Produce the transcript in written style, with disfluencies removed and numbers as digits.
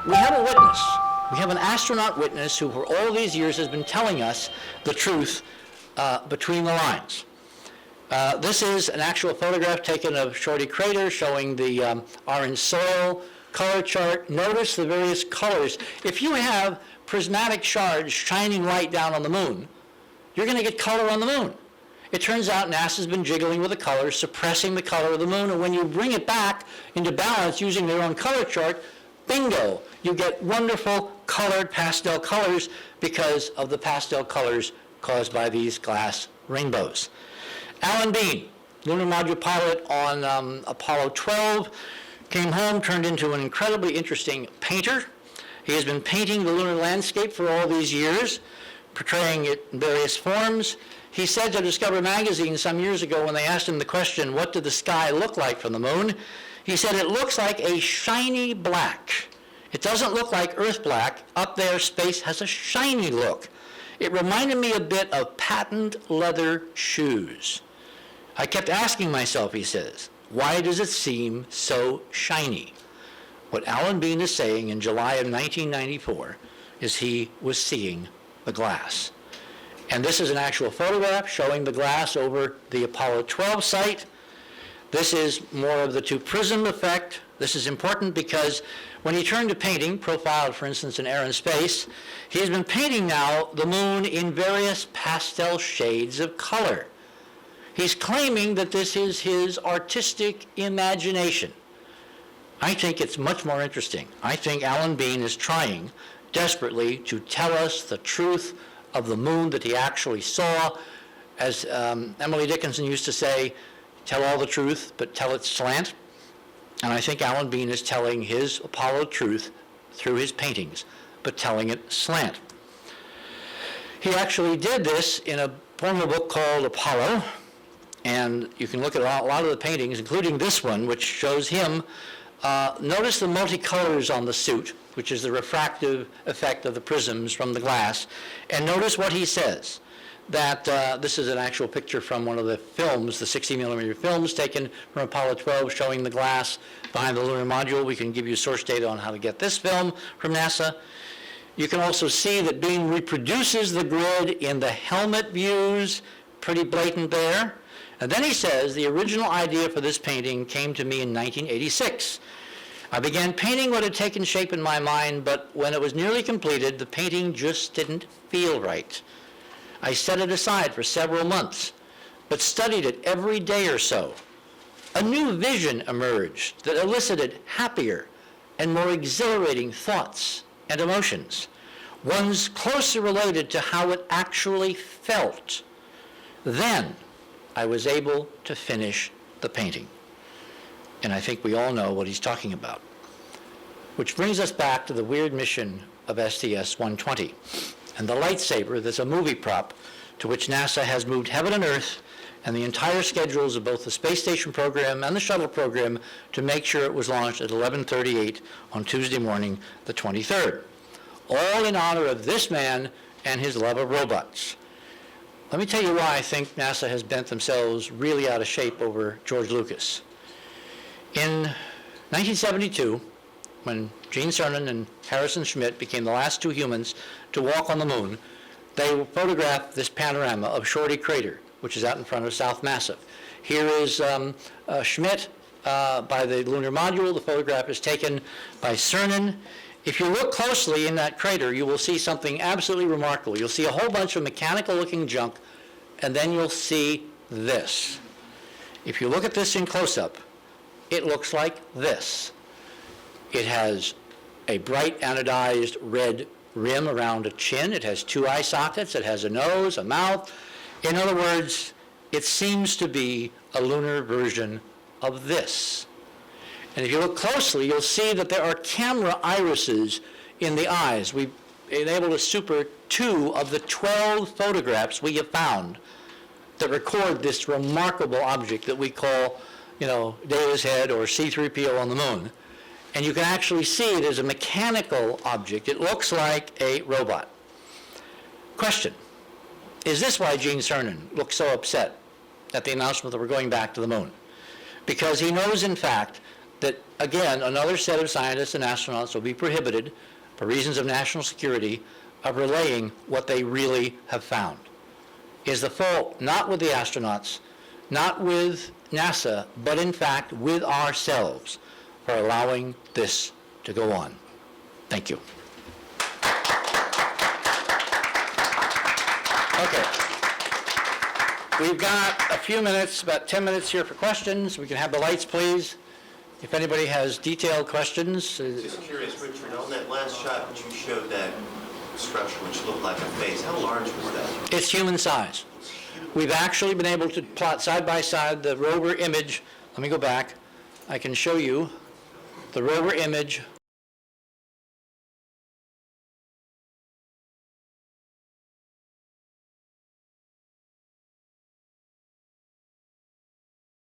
we have a witness. We have an astronaut witness who for all these years has been telling us the truth between the lines. This is an actual photograph taken of Shorty Crater showing the orange soil color chart. Notice the various colors. If you have prismatic shards shining light down on the moon, you're going to get color on the moon. It turns out NASA's been jiggling with the colors, suppressing the color of the moon, and when you bring it back into balance using their own color chart, bingo, you get wonderful colored pastel colors because of the pastel colors caused by these glass rainbows. Alan Bean, lunar module pilot on Apollo 12, came home, turned into an incredibly interesting painter. He has been painting the lunar landscape for all these years, portraying it in various forms. He said to Discover magazine some years ago when they asked him the question, what did the sky look like from the moon? He said, it looks like a shiny black. It doesn't look like Earth black. Up there, space has a shiny look. It reminded me a bit of patent leather shoes. I kept asking myself, he says, why does it seem so shiny? What Alan Bean is saying in July of 1994 is he was seeing the glass. And this is an actual photograph showing the glass over the Apollo 12 site. This is more of the two-prism effect. This is important because when he turned to painting, profiled, for instance, in Air and Space, he's been painting now the moon in various pastel shades of color. He's claiming that this is his artistic imagination. I think it's much more interesting. I think Alan Bean is trying desperately to tell us the truth of the moon that he actually saw. As Emily Dickinson used to say, tell all the truth, but tell it slant. And I think Alan Bean is telling his Apollo truth through his paintings, but telling it slant. He actually did this in a form of a book called Apollo, and you can look at a lot of the paintings, including this one, which shows him. Notice the multicolors on the suit, which is the refractive effect of the prisms from the glass, and notice what he says. That this is an actual picture from one of the films, the 60 millimeter films taken from Apollo 12 showing the glass behind the lunar module. We can give you source data on how to get this film from NASA. You can also see that Bean reproduces the grid in the helmet views, pretty blatant there. And then he says, the original idea for this painting came to me in 1986. I began painting what had taken shape in my mind, but when it was nearly completed, the painting just didn't feel right. I set it aside for several months, but studied it every day or so. A new vision emerged that elicited happier and more exhilarating thoughts and emotions, ones closer related to how it actually felt. Then I was able to finish the painting. And I think we all know what he's talking about. Which brings us back to the weird mission of STS-120 and the lightsaber that's a movie prop to which NASA has moved heaven and earth and the entire schedules of both the space station program and the shuttle program to make sure it was launched at 11:38 on Tuesday morning, the 23rd. All in honor of this man and his love of robots. Let me tell you why I think NASA has bent themselves really out of shape over George Lucas. In 1972, when Gene Cernan and Harrison Schmitt became the last two humans to walk on the moon, they photographed this panorama of Shorty Crater, which is out in front of South Massive. Here is Schmitt by the lunar module. The photograph is taken by Cernan. If you look closely in that crater, you will see something absolutely remarkable. You'll see a whole bunch of mechanical-looking junk, and then you'll see this. If you look at this in close-up, it looks like this. It has a bright anodized red rim around a chin. It has two eye sockets. It has a nose, a mouth. In other words, it seems to be a lunar version of this. And if you look closely, you'll see that there are camera irises in the eyes. We've been able to super 2 of the 12 photographs we have found that record this remarkable object that we call, Data's Head or C-3PO on the moon. And you can actually see it as a mechanical object. It looks like a robot. Question: is this why Gene Cernan looked so upset at the announcement that we're going back to the moon? Because he knows, in fact, that, again, another set of scientists and astronauts will be prohibited, for reasons of national security, of relaying what they really have found. Is the fault not with the astronauts, not with NASA, but in fact with ourselves for allowing this to go on. Thank you. Okay. We've got a few minutes, about 10 minutes here for questions. We can have the lights, please. If anybody has detailed questions. Just curious, Richard, on that last shot which you showed that structure which looked like a face, how large was that? It's human size. We've actually been able to plot side by side the rover image. Let me go back. I can show you the rover image